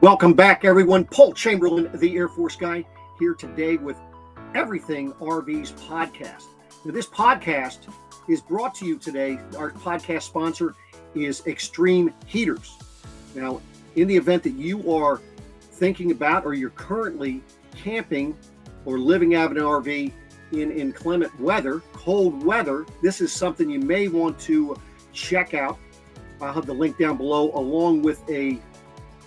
Welcome back, everyone. Paul Chamberlain, the Air Force guy, here today with Everything RVs podcast. Now, this podcast is brought to you today. Our podcast sponsor is Extreme Heaters. Now, in the event that you are thinking about or you're currently camping or living out of an RV in inclement weather, cold weather, this is something you may want to check out. I'll have the link down below along with a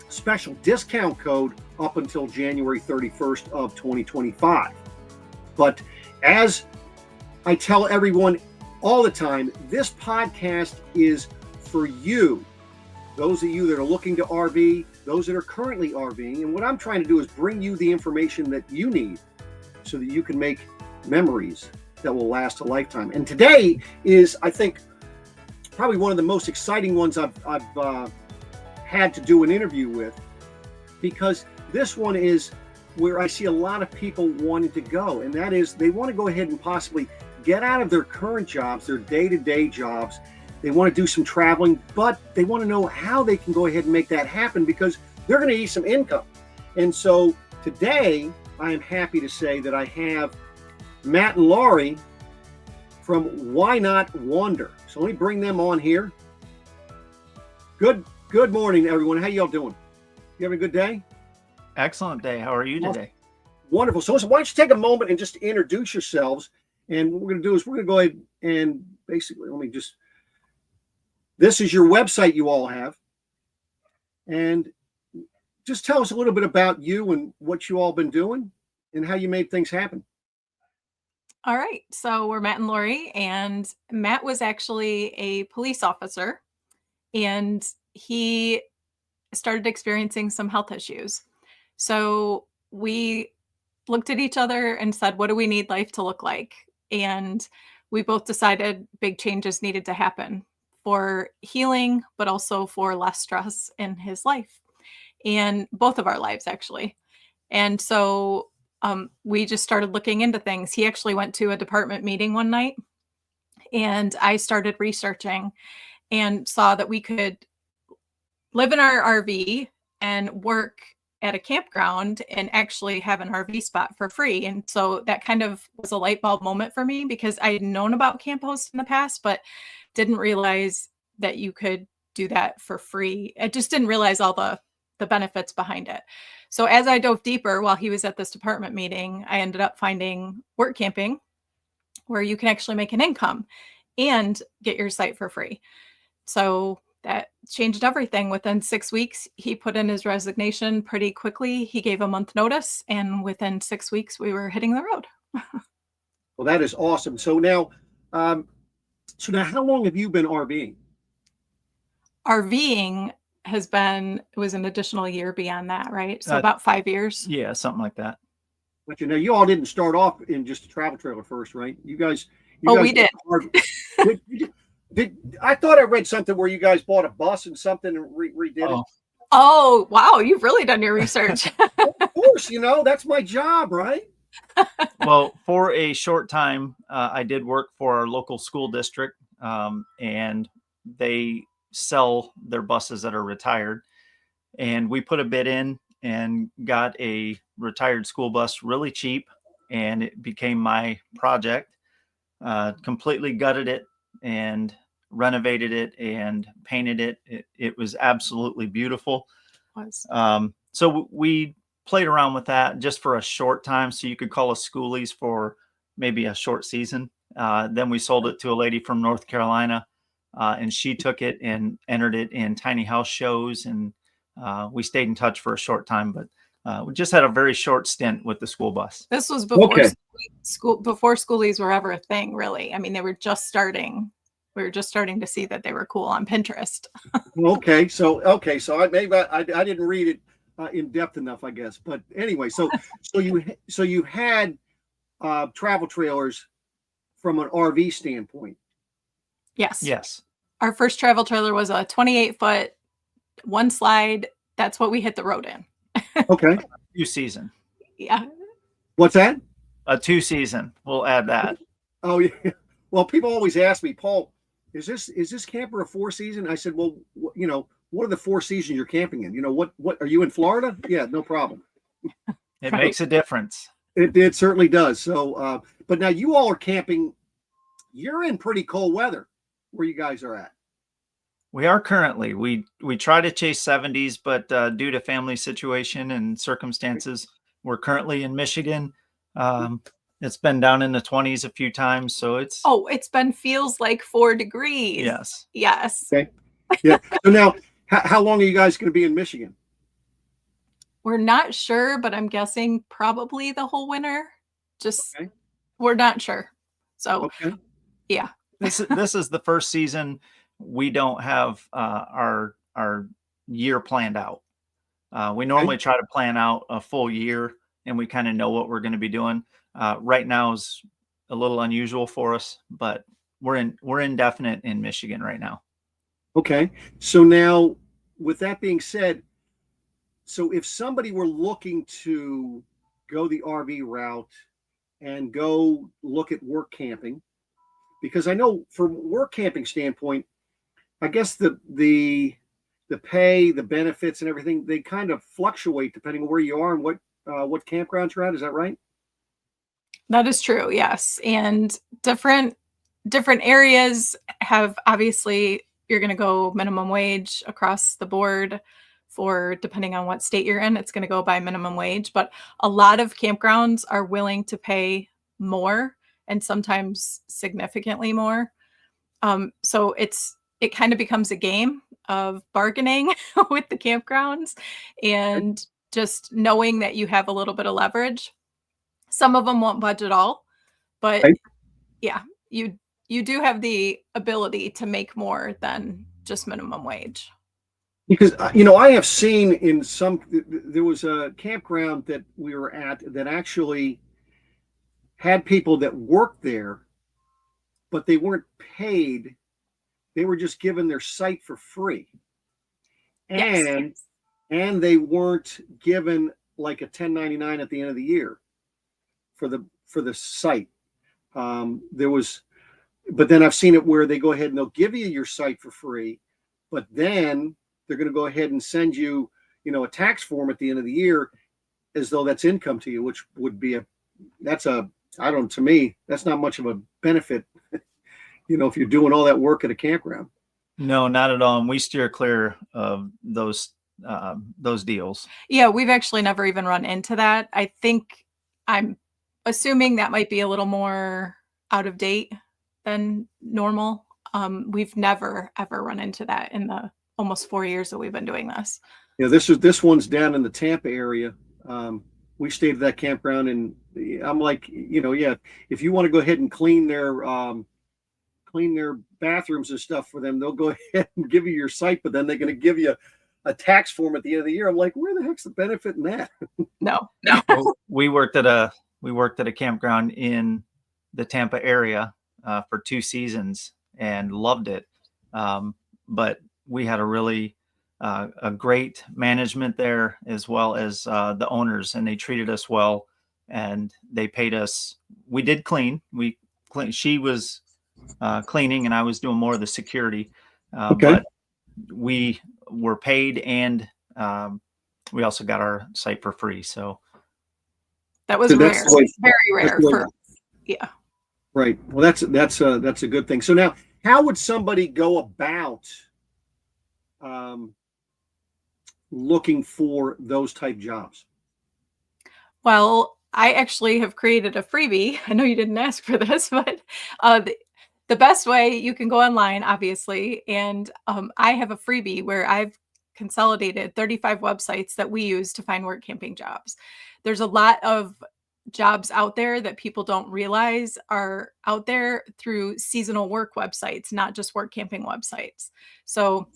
special discount code up until January 31st of 2025. But as I tell everyone all the time, this podcast is for you, those of you that are looking to RV, those that are currently RVing. And what I'm trying to do is bring you the information that you need so that you can make memories that will last a lifetime. And today is, I think, probably one of the most exciting ones I've had to do an interview with, because this one is where I see a lot of people wanting to go, and that is they want to go ahead and possibly get out of their current jobs, their day-to-day jobs. They want to do some traveling, but they want to know how they can go ahead and make that happen because they're going to need some income. And so today I am happy to say that I have Matt and Laurie from Why Not Wander. So let me bring them on here. Good morning, everyone. How y'all doing? You having a good day? Excellent day. How are you today? Wonderful. So why don't you take a moment and just introduce yourselves? And what we're going to do is we're going to go ahead and basically, this is your website you all have. And just tell us a little bit about you and what you all been doing and how you made things happen. All right. So we're Matt and Laurie, and Matt was actually a police officer, and he started experiencing some health issues. So we looked at each other and said, what do we need life to look like? And we both decided big changes needed to happen for healing, but also for less stress in his life and both of our lives, actually. And so we just started looking into things. He actually went to a department meeting one night, and I started researching and saw that we could live in our RV and work at a campground and actually have an RV spot for free. And so that kind of was a light bulb moment for me, because I had known about camp hosts in the past, but didn't realize that you could do that for free. I just didn't realize all the benefits behind it. So as I dove deeper while he was at this department meeting, I ended up finding work camping where you can actually make an income and get your site for free. So that changed everything. Within 6 weeks, he put in his resignation pretty quickly. He gave a month notice, and within 6 weeks, we were hitting the road. Well, that is awesome. So now how long have you been RVing? RVing was an additional year beyond that, right? So about 5 years. Yeah, something like that. But you all didn't start off in just a travel trailer first, right? You guys we did. I thought I read something where you guys bought a bus and something and redid it. Oh, wow. You've really done your research. Of course, that's my job, right? Well, for a short time, I did work for our local school district, and they sell their buses that are retired. And we put a bid in and got a retired school bus really cheap, and it became my project. Completely gutted it and renovated it and painted it. It was absolutely beautiful. So we played around with that just for a short time. So you could call us schoolies for maybe a short season. Then we sold it to a lady from North Carolina, and she took it and entered it in tiny house shows. And we stayed in touch for a short time, but we just had a very short stint with the school bus. This was before before schoolies were ever a thing, really. I mean, they were just starting. We were just starting to see that they were cool on Pinterest. Okay, so I didn't read it in depth enough, I guess. But anyway, so you had travel trailers from an RV standpoint. Yes. Our first travel trailer was a 28-foot, one slide. That's what we hit the road in. Okay. 2-season. Yeah. What's that? A 2-season. We'll add that. Oh, yeah. Well, people always ask me, Paul, is this camper a 4-season? I said, well, what are the 4 seasons you're camping in? You know, what are you in Florida? Yeah, no problem. It makes a difference. It certainly does. So, but now you all are camping. You're in pretty cold weather where you guys are at. We are currently. We try to chase 70s, but due to family situation and circumstances, we're currently in Michigan. It's been down in the 20s a few times, so it's feels like 4 degrees. Yes. Yes. Okay. Yeah. So now, how long are you guys going to be in Michigan? We're not sure, but I'm guessing probably the whole winter. Just Okay. we're not sure. So Okay. yeah. This is the first season we don't have our year planned out. We normally try to plan out a full year, and we kind of know what we're going to be doing. Right now is a little unusual for us, but we're indefinite in Michigan right now. Okay. So now, with that being said, so if somebody were looking to go the RV route and go look at work camping, because I know from work camping standpoint, I guess the pay, the benefits, and everything, they kind of fluctuate depending on where you are and what campground you're at. Is that right? That is true. Yes. And different areas have, obviously, you're going to go minimum wage across the board. For depending on what state you're in, it's going to go by minimum wage, but a lot of campgrounds are willing to pay more, and sometimes significantly more. So it kind of becomes a game of bargaining with the campgrounds and just knowing that you have a little bit of leverage. Some of them won't budge at all, but yeah, you do have the ability to make more than just minimum wage. Because, I have seen in there was a campground that we were at that actually had people that worked there, but they weren't paid. They were just given their site for free. And they weren't given like a 1099 at the end of the year for the site. But then I've seen it where they go ahead and they'll give you your site for free, but then they're going to go ahead and send you, a tax form at the end of the year as though that's income to you, which would be to me, that's not much of a benefit, if you're doing all that work at a campground. No, not at all. And we steer clear of those deals. Yeah, we've actually never even run into that. I think I'm assuming that might be a little more out of date than normal. We've never, ever run into that in the almost 4 years that we've been doing this. Yeah, this one's down in the Tampa area. We stayed at that campground, and I'm like, if you want to go ahead and clean their bathrooms and stuff for them, they'll go ahead and give you your site, but then they're going to give you a tax form at the end of the year. I'm like, where the heck's the benefit in that? No. We worked at a campground in the Tampa area for 2 seasons and loved it. But we had a really a great management there, as well as the owners, and they treated us well, and they paid us. We did clean. She was cleaning, and I was doing more of the security. But we were paid, and we also got our site for free. So that was rare, very rare. Right. Well, that's a good thing. So now, how would somebody go about looking for those type jobs? Well, I actually have created a freebie. I know you didn't ask for this, but the best way, you can go online, obviously, and I have a freebie where I've consolidated 35 websites that we use to find work camping jobs. There's a lot of jobs out there that people don't realize are out there through seasonal work websites, not just work camping websites. So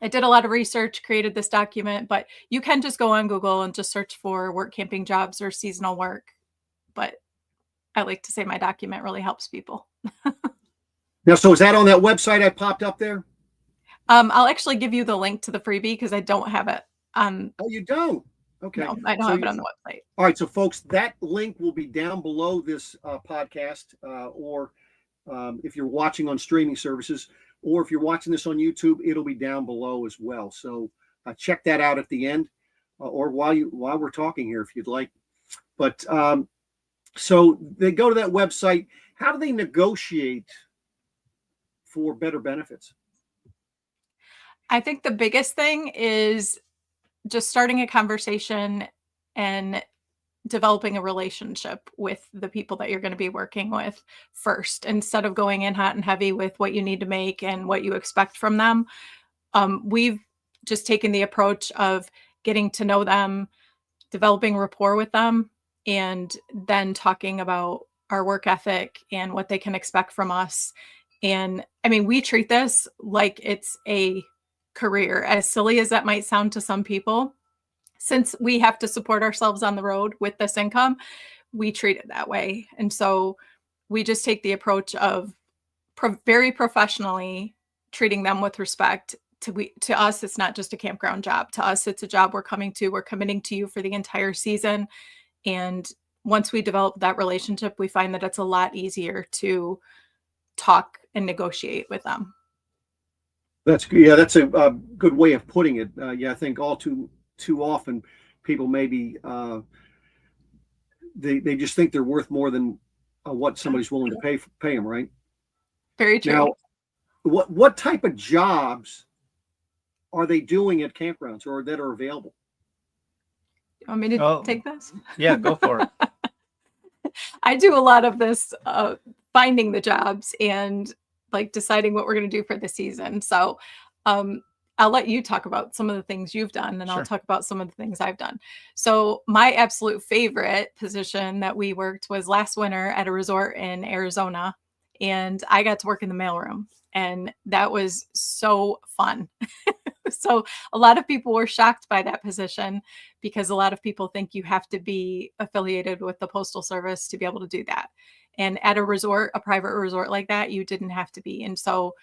I did a lot of research, created this document, but you can just go on Google and just search for work camping jobs or seasonal work. But I like to say my document really helps people. Now, so is that on that website I popped up there? I'll actually give you the link to the freebie because I don't have it on. Oh, you don't? Okay. No, I don't have it on the website. All right. So, folks, that link will be down below this podcast, or if you're watching on streaming services, or if you're watching this on YouTube, it'll be down below as well. So check that out at the end, or while we're talking here, if you'd like. But so they go to that website. How do they negotiate for better benefits? I think the biggest thing is just starting a conversation and developing a relationship with the people that you're going to be working with first, instead of going in hot and heavy with what you need to make and what you expect from them. We've just taken the approach of getting to know them, developing rapport with them, and then talking about our work ethic and what they can expect from us. And I mean, we treat this like it's a career, as silly as that might sound to some people. Since we have to support ourselves on the road with this income, we treat it that way. And so we just take the approach of very professionally treating them with respect. To us, it's not just a campground job. To us, it's a job we're coming to. We're committing to you for the entire season. And once we develop that relationship, we find that it's a lot easier to talk and negotiate with them. That's a good way of putting it. I think all too often people maybe they just think they're worth more than what somebody's willing to pay them, right? Very true. Now, what type of jobs are they doing at campgrounds or that are available? You want me to take this? Yeah, go for it. I do a lot of this finding the jobs and like deciding what we're going to do for the season. So I'll let you talk about some of the things you've done, and I'll talk about some of the things I've done. So my absolute favorite position that we worked was last winter at a resort in Arizona, and I got to work in the mailroom, and that was so fun. So a lot of people were shocked by that position, because a lot of people think you have to be affiliated with the Postal Service to be able to do that. And at a resort, a private resort like that, you didn't have to be. And so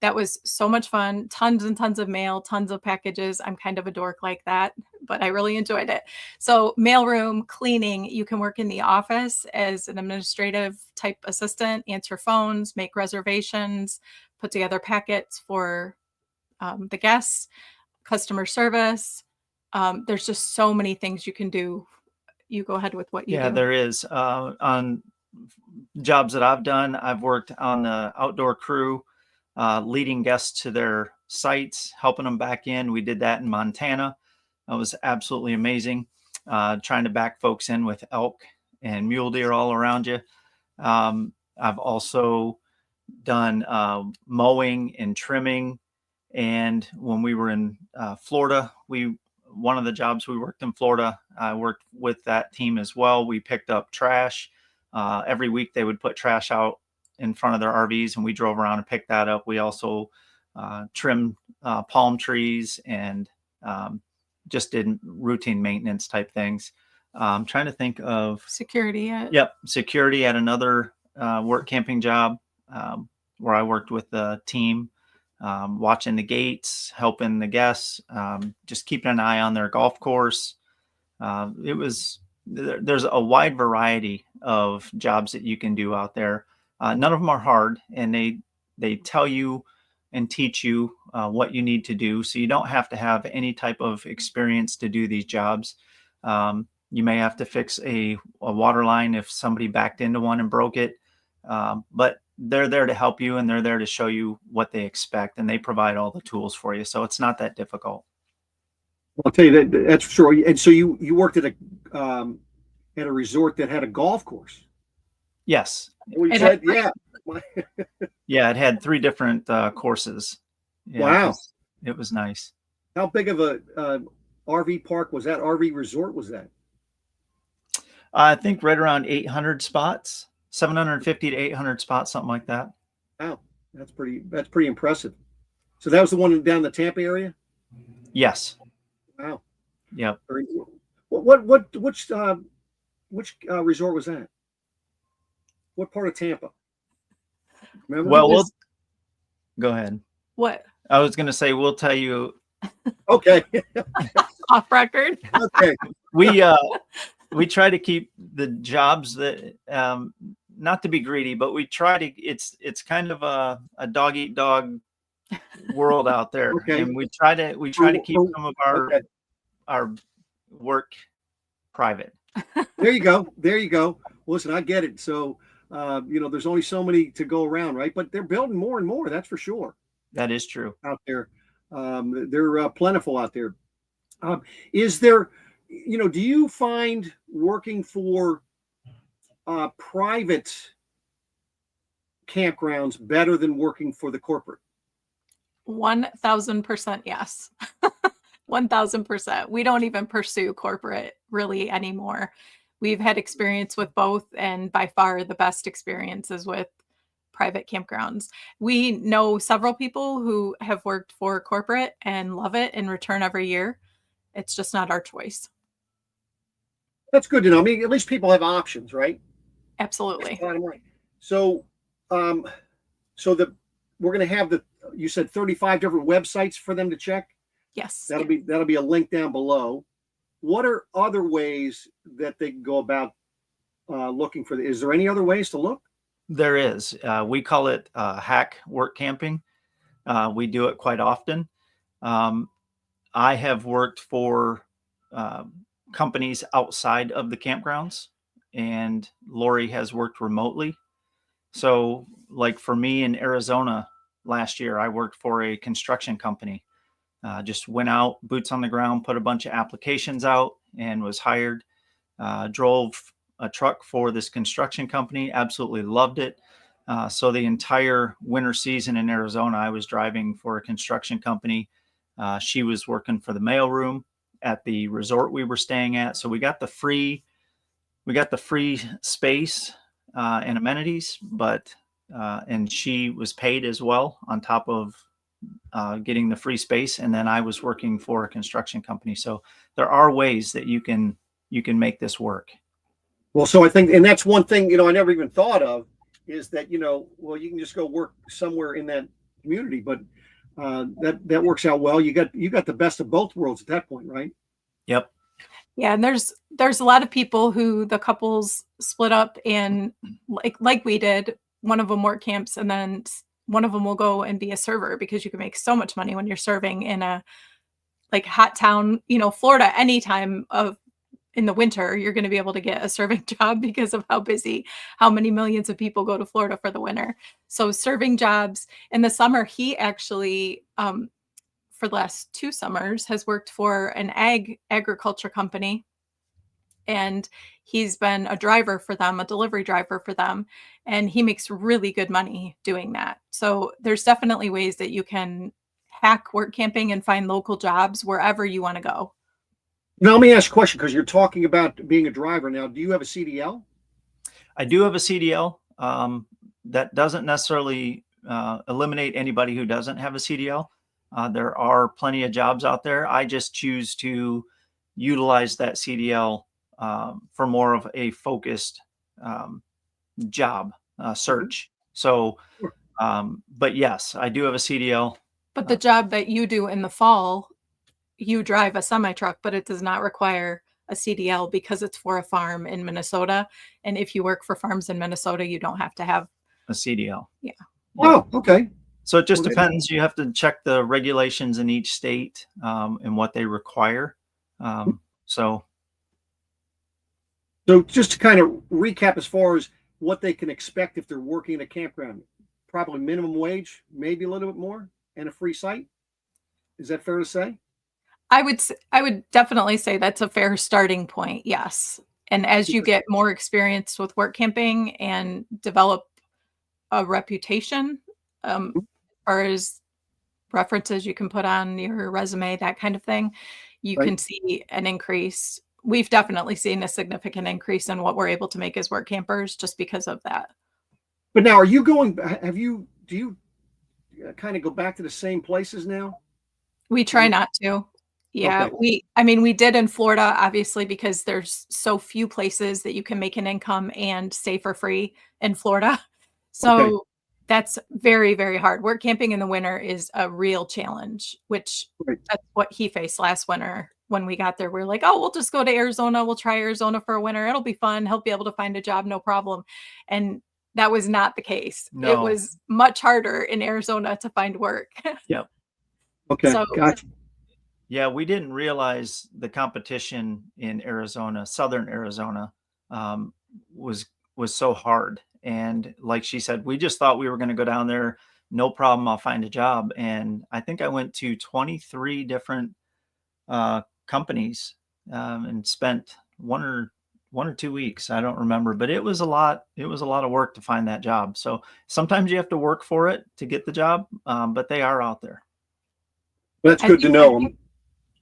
that was so much fun. Tons and tons of mail, tons of packages. I'm kind of a dork like that, but I really enjoyed it. So mailroom, cleaning, you can work in the office as an administrative type assistant, answer phones, make reservations, put together packets for the guests, customer service. There's just so many things you can do. You go ahead with what you do. Yeah, there is. On jobs that I've done, I've worked on the outdoor crew, leading guests to their sites, helping them back in. We did that in Montana. That was absolutely amazing. Trying to back folks in with elk and mule deer all around you. I've also done mowing and trimming. And when we were in Florida, one of the jobs we worked in Florida, I worked with that team as well. We picked up trash. Every week they would put trash out in front of their RVs, and we drove around and picked that up. We also trimmed palm trees and just did routine maintenance type things. I'm trying to think of security. Security at another work camping job where I worked with the team, watching the gates, helping the guests, just keeping an eye on their golf course. There's a wide variety of jobs that you can do out there. None of them are hard, and they tell you and teach you what you need to do. So you don't have to have any type of experience to do these jobs. You may have to fix a water line if somebody backed into one and broke it. But they're there to help you, and they're there to show you what they expect, and they provide all the tools for you. So it's not that difficult. I'll tell you that's for sure. And so you worked at a resort that had a golf course. Yes. You said, yeah. Yeah, it had 3 different courses. Yeah, wow. It was nice. How big of a RV park was that? RV resort was that? I think right around 800 spots, 750 to 800 spots, something like that. Wow, that's pretty impressive. So that was the one down the Tampa area? Yes. Wow. Yep. Which resort was that? What part of Tampa? Remember? Well, go ahead. What? I was going to say, we'll tell you. Okay. Off record. Okay. We try to keep the jobs that, not to be greedy, but we try to, it's kind of a dog eat dog world out there, Okay. and we try to keep some of Okay. our work private. There you go. There you go. Listen, I get it. So, there's only so many to go around, right? But they're building more and more. That's for sure. That is true. Out there, they're plentiful out there. Is there, do you find working for private campgrounds better than working for the corporate? 1000% yes. 1000%. We don't even pursue corporate really anymore. We've had experience with both, and by far the best experiences with private campgrounds. We know several people who have worked for corporate and love it and return every year. It's just not our choice. That's good to know. I mean, at least people have options, right? Absolutely. Bottom line. So, we're going to have you said 35 different websites for them to check. Yes. That'll be a link down below. What are other ways that they can go about looking for is there any other ways to look? There is. We call it hack work camping. We do it quite often. I have worked for companies outside of the campgrounds, and Laurie has worked remotely. So, like for me in Arizona last year, I worked for a construction company. Just went out, boots on the ground, put a bunch of applications out, and was hired. Drove a truck for this construction company, absolutely loved it. So the entire winter season in Arizona, I was driving for a construction company. She was working for the mailroom at the resort we were staying at. So we got the free space and amenities, but and she was paid as well on top of getting the free space. And then I was working for a construction company. So there are ways that you can make this work. Well, so I think, and that's one thing, I never even thought of is that, you can just go work somewhere in that community, but that works out well. You got the best of both worlds at that point, right? Yep. Yeah, and there's a lot of people who the couples split up, and like we did, one of them work camps, and then one of them will go and be a server, because you can make so much money when you're serving in a hot town, Florida. Anytime in the winter, you're going to be able to get a serving job because of how many millions of people go to Florida for the winter. So serving jobs. In the summer, he actually, for the last 2 summers, has worked for an agriculture company. And he's been a driver for them, a delivery driver for them. And he makes really good money doing that. So there's definitely ways that you can hack work camping and find local jobs wherever you want to go. Now, let me ask you a question, because you're talking about being a driver now. Do you have a CDL? I do have a CDL. That doesn't necessarily eliminate anybody who doesn't have a CDL. There are plenty of jobs out there. I just choose to utilize that CDL for more of a focused job search. So, but yes, I do have a CDL. But the job that you do in the fall, you drive a semi-truck, but it does not require a CDL because it's for a farm in Minnesota. And if you work for farms in Minnesota, you don't have to have a CDL. Yeah. Oh, okay. So it just depends. You have to check the regulations in each state and what they require. So just to kind of recap, as far as what they can expect if they're working in a campground, probably minimum wage, maybe a little bit more, and a free site. Is that fair to say? I would definitely say that's a fair starting point. Yes. And as you get more experience with work camping and develop a reputation, or as references you can put on your resume, that kind of thing, you can see an increase. We've definitely seen a significant increase in what we're able to make as work campers just because of that. But now, do you kind of go back to the same places now? We try not to. Yeah, Okay. we did in Florida, obviously, because there's so few places that you can make an income and stay for free in Florida. So that's very, very hard. Work camping in the winter is a real challenge, which that's what he faced last winter. When we got there, we were like, oh, we'll just go to Arizona. We'll try Arizona for a winter. It'll be fun. He'll be able to find a job, no problem. And that was not the case. It No. was much harder in Arizona to find work. Yep. Okay, So gotcha. Yeah, we didn't realize the competition in Arizona, Southern Arizona, um, was so hard. And like she said, we just thought we were going to go down there, no problem, I'll find a job. And I think I went to 23 different companies and spent 1 or 2 weeks. I don't remember, but it was a lot. It was a lot of work to find that job. So sometimes you have to work for it to get the job, but they are out there. Well, that's good to know.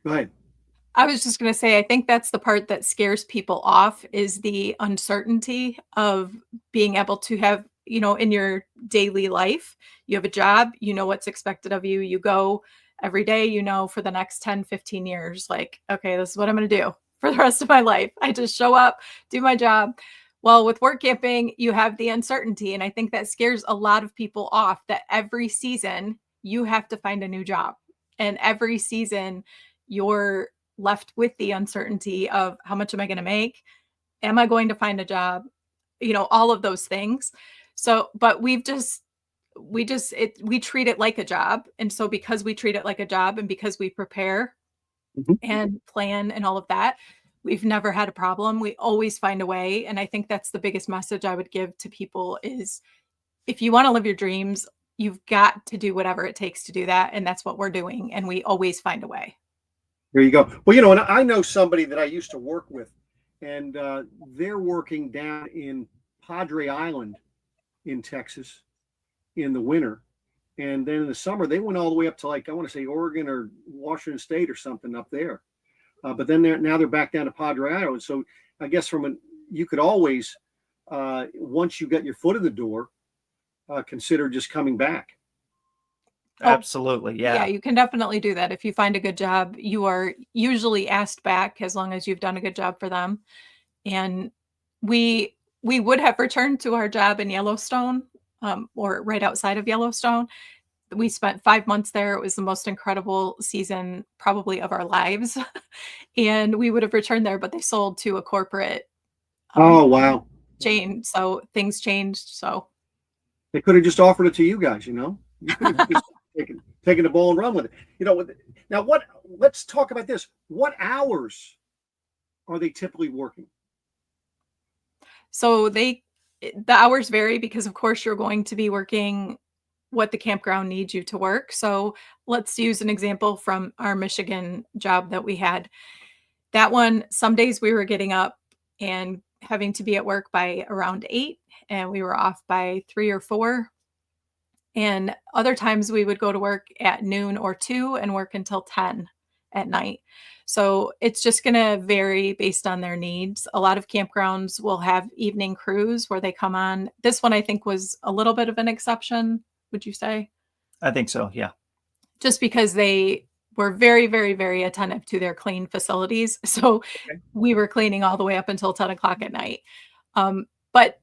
Go ahead. I was just going to say, I think that's the part that scares people off, is the uncertainty of being able to have, you know, in your daily life, you have a job, you know what's expected of you. You go every day, you know, for the next 10, 15 years, like, okay, this is what I'm going to do for the rest of my life. I just show up, do my job. Well, with work camping, you have the uncertainty. And I think that scares a lot of people off, that every season you have to find a new job. And every season you're left with the uncertainty of, how much am I going to make? Am I going to find a job? You know, all of those things. So, but we treat it like a job. And so because we treat it like a job, and because we prepare and plan and all of that, we've never had a problem. We always find a way. And I think that's the biggest message I would give to people is, if you want to live your dreams, you've got to do whatever it takes to do that. And that's what we're doing. And we always find a way. There you go. Well, you know, and I know somebody that I used to work with, and they're working down in Padre Island in Texas in the winter. And then in the summer, they went all the way up to, like, I want to say Oregon or Washington State or something up there. But then now they're back down to Padre Island. So I guess you could always, once you get your foot in the door, consider just coming back. Absolutely. Yeah. Yeah, you can definitely do that. If you find a good job, you are usually asked back as long as you've done a good job for them. And we would have returned to our job in Yellowstone, or right outside of Yellowstone. We spent 5 months there. It was the most incredible season probably of our lives. And we would have returned there, but they sold to a corporate Oh, wow. chain. So things changed. So They could have just offered it to you guys, you know? You could have just taken the ball and run with it. You know, now let's talk about this. What hours are they typically working? So the hours vary, because of course you're going to be working what the campground needs you to work. So let's use an example from our Michigan job that we had. That one, some days we were getting up and having to be at work by around 8, and we were off by 3 or 4. And other times we would go to work at noon or 2 and work until 10 at night. So it's just going to vary based on their needs. A lot of campgrounds will have evening crews where they come on. This one, I think, was a little bit of an exception, would you say? I think so. Yeah. Just because they were very, very, very attentive to their clean facilities. So we were cleaning all the way up until 10 o'clock at night. But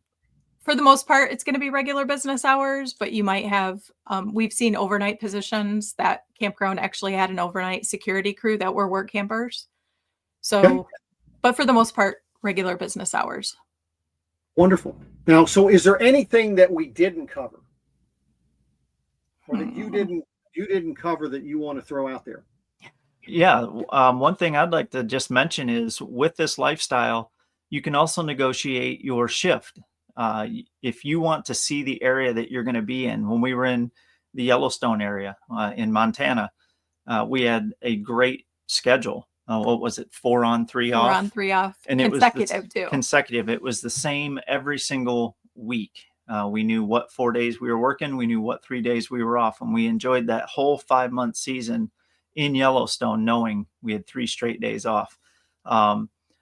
for the most part, it's going to be regular business hours, but you might have, we've seen overnight positions. That campground actually had an overnight security crew that were work campers. So, but for the most part, regular business hours. Wonderful. Now, so is there anything that we didn't cover, or that you didn't cover that you want to throw out there? Yeah. One thing I'd like to just mention is, with this lifestyle, you can also negotiate your shift. If you want to see the area that you're going to be in. When we were in the Yellowstone area in Montana, we had a great schedule. What was it? 4 on, 3 off. 4 on, 3 off. And consecutive too. Consecutive. It was the same every single week. We knew what 4 days we were working. We knew what 3 days we were off. And we enjoyed that whole 5-month season in Yellowstone, knowing we had 3 straight days off.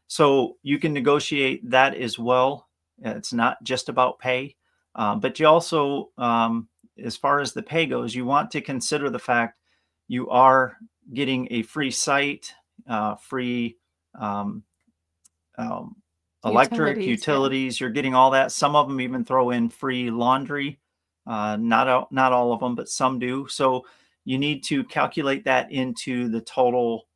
So you can negotiate that as well. It's not just about pay, but you also, as far as the pay goes, you want to consider the fact you are getting a free site, free electric, utilities. You're getting all that. Some of them even throw in free laundry. Not all of them, but some do. So you need to calculate that into the total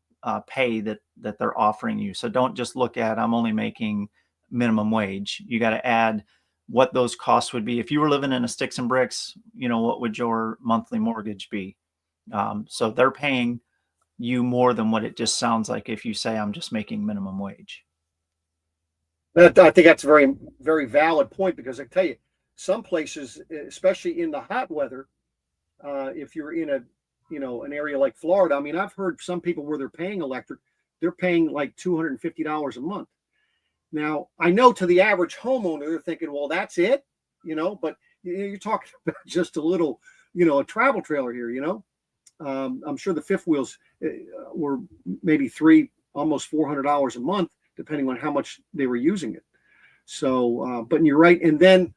pay that they're offering you. So don't just look at, I'm only making minimum wage. You got to add what those costs would be. If you were living in a sticks and bricks, what would your monthly mortgage be? So they're paying you more than what it just sounds like if you say, I'm just making minimum wage. I think that's a very, very valid point, because I tell you, some places, especially in the hot weather, if you're in an area like Florida, I mean, I've heard some people where they're paying electric, they're paying like $250 a month. Now, I know to the average homeowner, they're thinking, well, that's it, but you're talking about just a little, a travel trailer here, I'm sure the fifth wheels were maybe almost $400 a month, depending on how much they were using it. So, but you're right. And then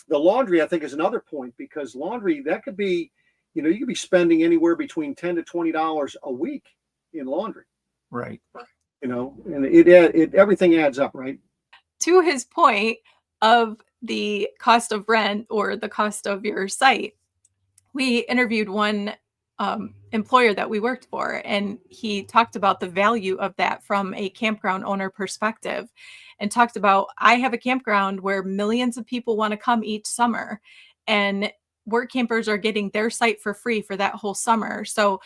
the laundry, I think, is another point, because laundry, that could be, you could be spending anywhere between $10 to $20 a week in laundry. Right. And it everything adds up, right? To his point of the cost of rent or the cost of your site, we interviewed one employer that we worked for, and he talked about the value of that from a campground owner perspective, and talked about, I have a campground where millions of people want to come each summer, and work campers are getting their site for free for that whole summer. So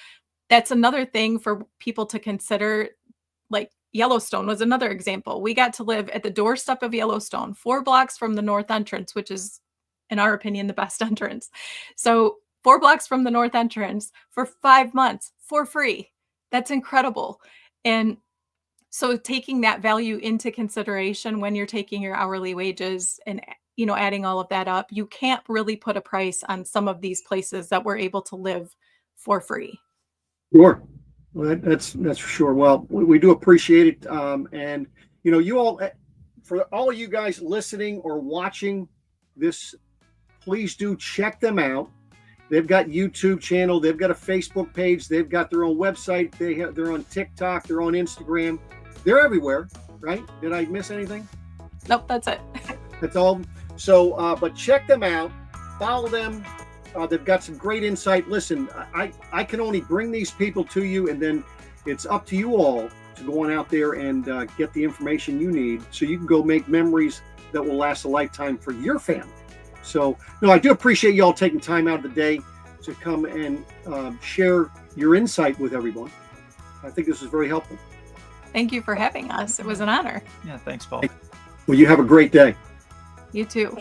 that's another thing for people to consider. Like Yellowstone was another example. We got to live at the doorstep of Yellowstone, 4 blocks from the north entrance, which is, in our opinion, the best entrance. So 4 blocks from the north entrance for 5 months for free. That's incredible. And so taking that value into consideration when you're taking your hourly wages and, adding all of that up, you can't really put a price on some of these places that we're able to live for free. Sure. Well, that's for sure. Well, we do appreciate it. And, you all, for all of you guys listening or watching this, please do check them out. They've got YouTube channel. They've got a Facebook page. They've got their own website. They're on TikTok. They're on Instagram. They're everywhere, right? Did I miss anything? Nope, that's it. That's all. So, but check them out. Follow them. They've got some great insight. Listen, I can only bring these people to you, and then it's up to you all to go on out there and get the information you need so you can go make memories that will last a lifetime for your family. So, no, I do appreciate you all taking time out of the day to come and share your insight with everyone. I think this is very helpful. Thank you for having us. It was an honor. Yeah, thanks, Paul. Well, you have a great day. You too.